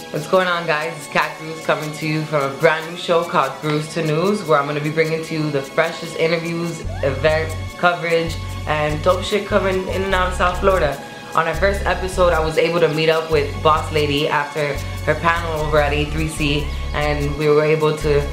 What's going on, guys? It's Cat Grooves coming to you from a brand new show called Grooves to News, where I'm going to be bringing to you the freshest interviews, event coverage, and dope shit coming in and out of South Florida. On our first episode, I was able to meet up with Boss Lady after her panel over at A3C, and we were able to,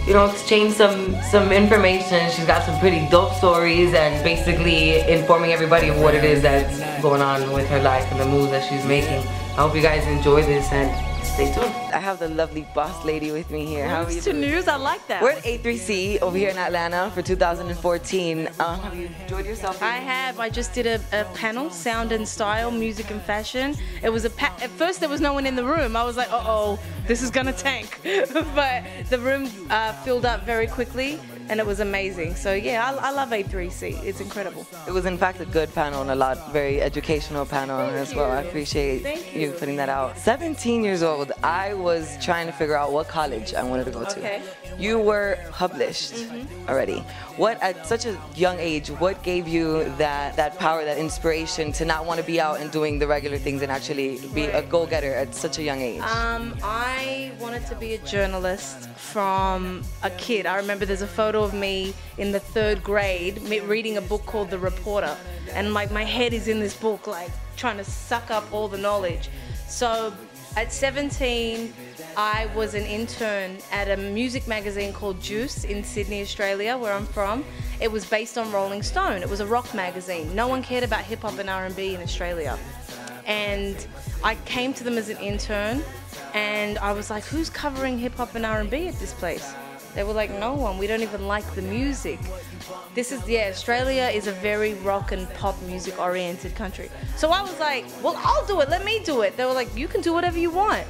you know, exchange some information. She's got some pretty dope stories and basically informing everybody of what it is that's going on with her life and the moves that she's making. I hope you guys enjoy this and stay tuned. I have the lovely Boss Lady with me here. How are you doing? News, I like that. We're at A3C over here in Atlanta for 2014. Have you enjoyed yourself? I have. I just did a panel, Sound and Style, Music and Fashion. It was at first there was no one in the room. I was like, uh-oh, this is gonna tank. But the room filled up very quickly and it was amazing. So yeah, I love A3C. It's incredible. It was in fact a good panel and very educational panel as well. I appreciate you putting that out. 17 years old, I was trying to figure out what college I wanted to go to. Okay. You were published already. What, at such a young age, what gave you that power, that inspiration to not want to be out and doing the regular things and actually be a go-getter at such a young age? I wanted to be a journalist from a kid. I remember there's a photo of me in the 3rd grade reading a book called The Reporter, and like my head is in this book, like trying to suck up all the knowledge. So at 17, I was an intern at a music magazine called Juice in Sydney, Australia, where I'm from. It was based on Rolling Stone. It was a rock magazine. No one cared about hip hop and R&B in Australia. And I came to them as an intern, and I was like, who's covering hip hop and R&B at this place? They were like, no one, we don't even like the music. Australia is a very rock and pop music oriented country. So I was like, well, I'll do it, let me do it. They were like, you can do whatever you want.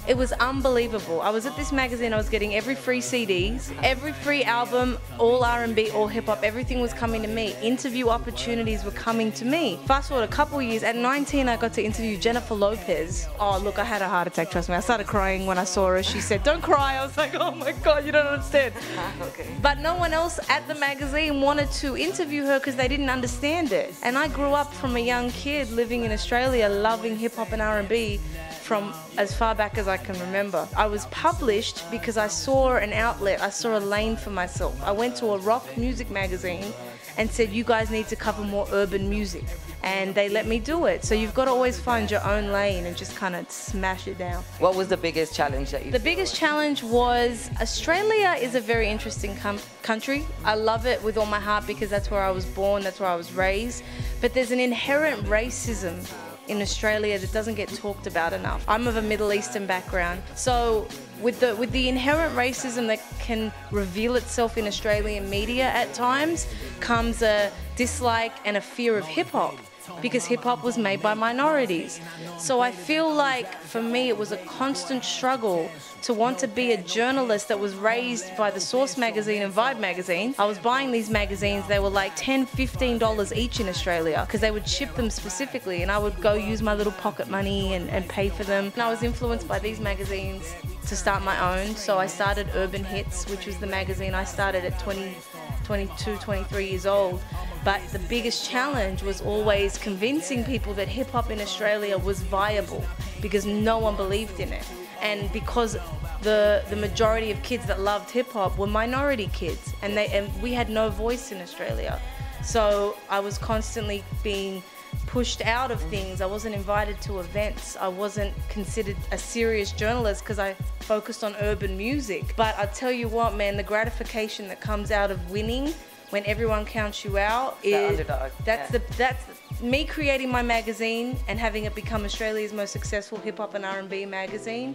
It was unbelievable. I was at this magazine, I was getting every free CDs, every free album, all R&B, all hip hop, everything was coming to me. Interview opportunities were coming to me. Fast forward a couple years, at 19 I got to interview Jennifer Lopez. Oh look, I had a heart attack, trust me. I started crying when I saw her. She said, don't cry. I was like, oh my God, you don't understand. Okay. But no one else at the magazine wanted to interview her because they didn't understand it. And I grew up from a young kid living in Australia, loving hip hop and R&B from as far back as I can remember. I was published because I saw an outlet, I saw a lane for myself. I went to a rock music magazine and said, you guys need to cover more urban music. And they let me do it. So you've got to always find your own lane and just kind of smash it down. What was the biggest challenge that you The biggest challenge was Australia is a very interesting country. I love it with all my heart because that's where I was born, that's where I was raised. But there's an inherent racism in Australia that doesn't get talked about enough. I'm of a Middle Eastern background, so with the inherent racism that can reveal itself in Australian media at times comes a dislike and a fear of hip-hop, because hip-hop was made by minorities. So I feel like for me it was a constant struggle to want to be a journalist that was raised by the Source magazine and Vibe magazine. I was buying these magazines, they were like $10, $15 each in Australia because they would ship them specifically, and I would go use my little pocket money and pay for them. And I was influenced by these magazines to start my own, so I started Urban Hits, which was the magazine I started at 22, 23 years old. But the biggest challenge was always convincing people that hip-hop in Australia was viable because no one believed in it. And because the majority of kids that loved hip-hop were minority kids, and we had no voice in Australia. So I was constantly being pushed out of things. I wasn't invited to events. I wasn't considered a serious journalist because I focused on urban music. But I tell you what, man, the gratification that comes out of winning when everyone counts you out is that's me creating my magazine and having it become Australia's most successful hip-hop and R&B magazine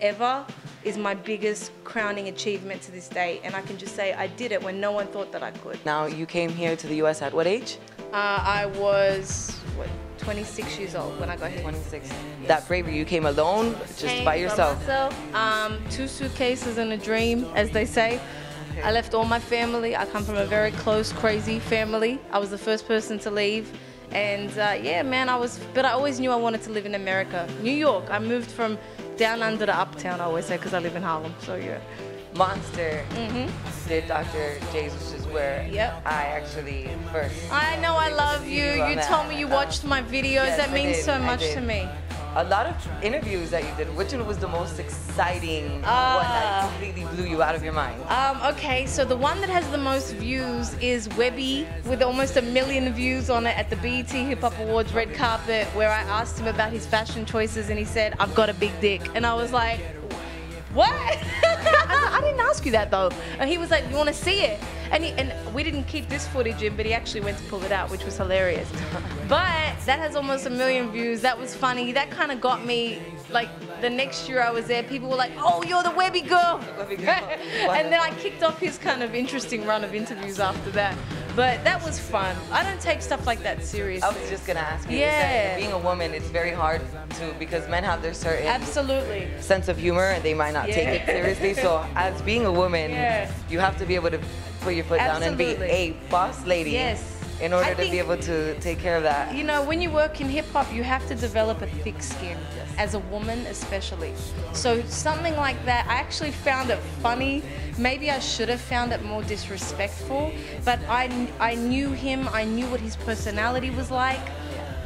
ever is my biggest crowning achievement to this day. And I can just say I did it when no one thought that I could. Now, you came here to the US at what age? I was 26 years old when I got here. 26. Yes. That bravery, you came alone, just by yourself? By myself. 2 suitcases and a dream, as they say. Okay. I left all my family. I come from a very close, crazy family. I was the first person to leave. And yeah, man, but I always knew I wanted to live in America. New York, I moved from down under to uptown, I always say, because I live in Harlem, so yeah. Monster did Dr. J's, which is where I actually first. I know, I love you. You told me you watched my videos. Yes, that means so much to me. a lot of interviews that you did. Which one was the most exciting one that completely blew you out of your mind? Okay, so the one that has the most views is Webby, with almost 1 million views on it at the BET Hip Hop Awards red carpet, where I asked him about his fashion choices and he said, "I've got a big dick." And I was like, what? I didn't ask you that though. And he was like, "You want to see it?" And we didn't keep this footage in, but he actually went to pull it out, which was hilarious. But that has almost 1 million views. That was funny. That kind of got me, like, the next year I was there, people were like, "Oh, you're the Webby girl." And then I kicked off his kind of interesting run of interviews after that. But that was fun. I don't take stuff like that seriously. I was just gonna ask you. Yeah. Being a woman, it's very hard to, because men have their certain absolutely sense of humor and they might not take it seriously. So as being a woman, you have to be able to put your foot down and be a boss lady. Yes. In order to be able to take care of that. You know, when you work in hip hop, you have to develop a thick skin, as a woman especially. So something like that, I actually found it funny. Maybe I should have found it more disrespectful, but I knew him, I knew what his personality was like.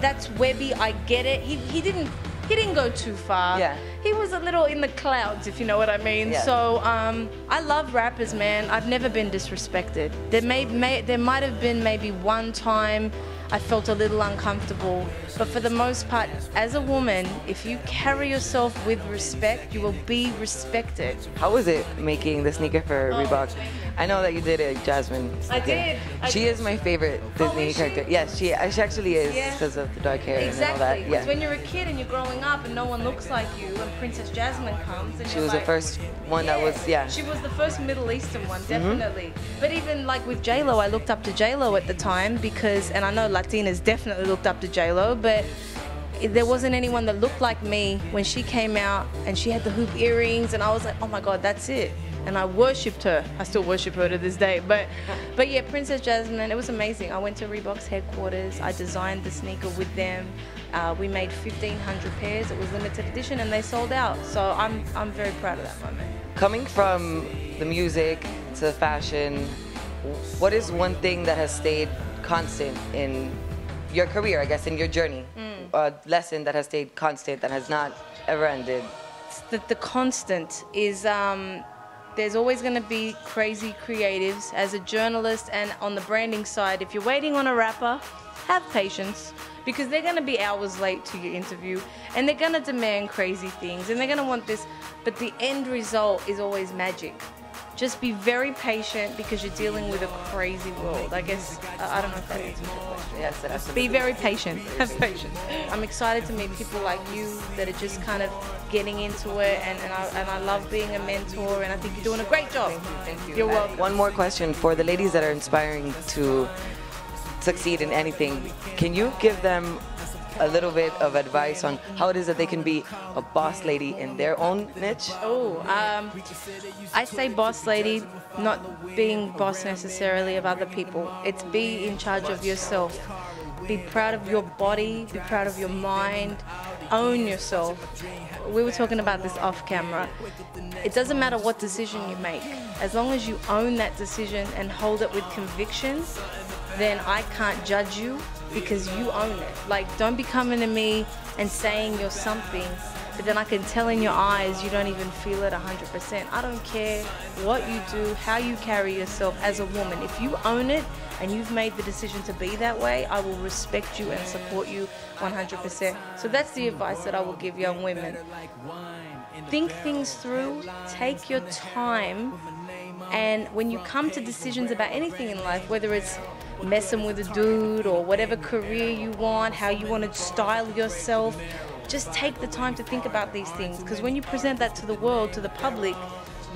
That's Webby, I get it. He didn't go too far. Yeah. He was a little in the clouds, if you know what I mean. Yeah. So I love rappers, man. I've never been disrespected. There might have been maybe one time I felt a little uncomfortable, but for the most part, as a woman, if you carry yourself with respect, you will be respected. How was it making the sneaker for Reebok? I know that you did it, Jasmine. I did. She is my favorite Disney character. Yes, she actually is, because of the dark hair and all that. Exactly. Because when you're a kid and you're growing up and no one looks like you, and Princess Jasmine comes, and she was the first one that was, She was the first Middle Eastern one, definitely. But even like with J-Lo, I looked up to J-Lo at the time because, and I know Latinas definitely looked up to J-Lo, but there wasn't anyone that looked like me when she came out, and she had the hoop earrings, and I was like, oh my God, that's it. And I worshipped her. I still worship her to this day. But yeah, Princess Jasmine, it was amazing. I went to Reebok's headquarters. I designed the sneaker with them. We made 1,500 pairs. It was limited edition, and they sold out. So I'm very proud of that moment. Coming from the music to fashion, what is one thing that has stayed constant in your career, I guess, in your journey? A lesson that has stayed constant, that has not ever ended? The constant is there's always going to be crazy creatives. As a journalist and on the branding side, if you're waiting on a rapper, have patience, because they're going to be hours late to your interview, and they're going to demand crazy things, and they're going to want this, but the end result is always magic. Just be very patient, because you're dealing with a crazy world. I guess, I don't know if that answers your question. Yes, it absolutely. Be very patient. Have patience. I'm excited to meet people like you that are just kind of getting into it, and I love being a mentor, and I think you're doing a great job. Thank you. You're welcome. One more question for the ladies that are inspiring to succeed in anything. Can you give them a little bit of advice on how it is that they can be a boss lady in their own niche? I say boss lady, not being boss necessarily of other people. It's be in charge of yourself. Be proud of your body, be proud of your mind, own yourself. We were talking about this off camera. It doesn't matter what decision you make. As long as you own that decision and hold it with conviction, then I can't judge you, because you own it. Like, don't be coming to me and saying you're something, but then I can tell in your eyes you don't even feel it 100%. I don't care what you do, how you carry yourself as a woman. If you own it and you've made the decision to be that way, I will respect you and support you 100%. So that's the advice that I will give young women. Think things through, take your time, and when you come to decisions about anything in life, whether it's messing with a dude or whatever career you want, how you want to style yourself, just take the time to think about these things, because when you present that to the world, to the public,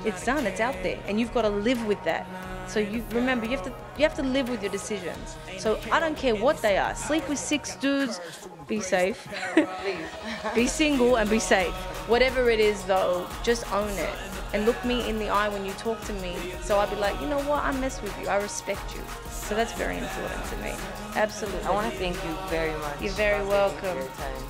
it's done, it's out there, and you've got to live with that. So you remember, you have to live with your decisions. So I don't care what they are. Sleep with 6 dudes, be safe. Be single and be safe. Whatever it is though, just own it. And look me in the eye when you talk to me. So I'll be like, you know what, I mess with you, I respect you. So that's very important to me. Absolutely. I want to thank you very much. You're very welcome.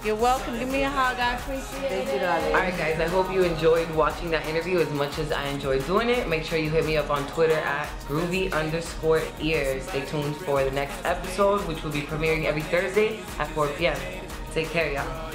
You're welcome. Give me a hug. I appreciate it. Thank you, darling. Alright guys, I hope you enjoyed watching that interview as much as I enjoyed doing it. Make sure you hit me up on Twitter at groovy_ears. Stay tuned for the next episode, which will be premiering every Thursday at 4 p.m. Take care, y'all.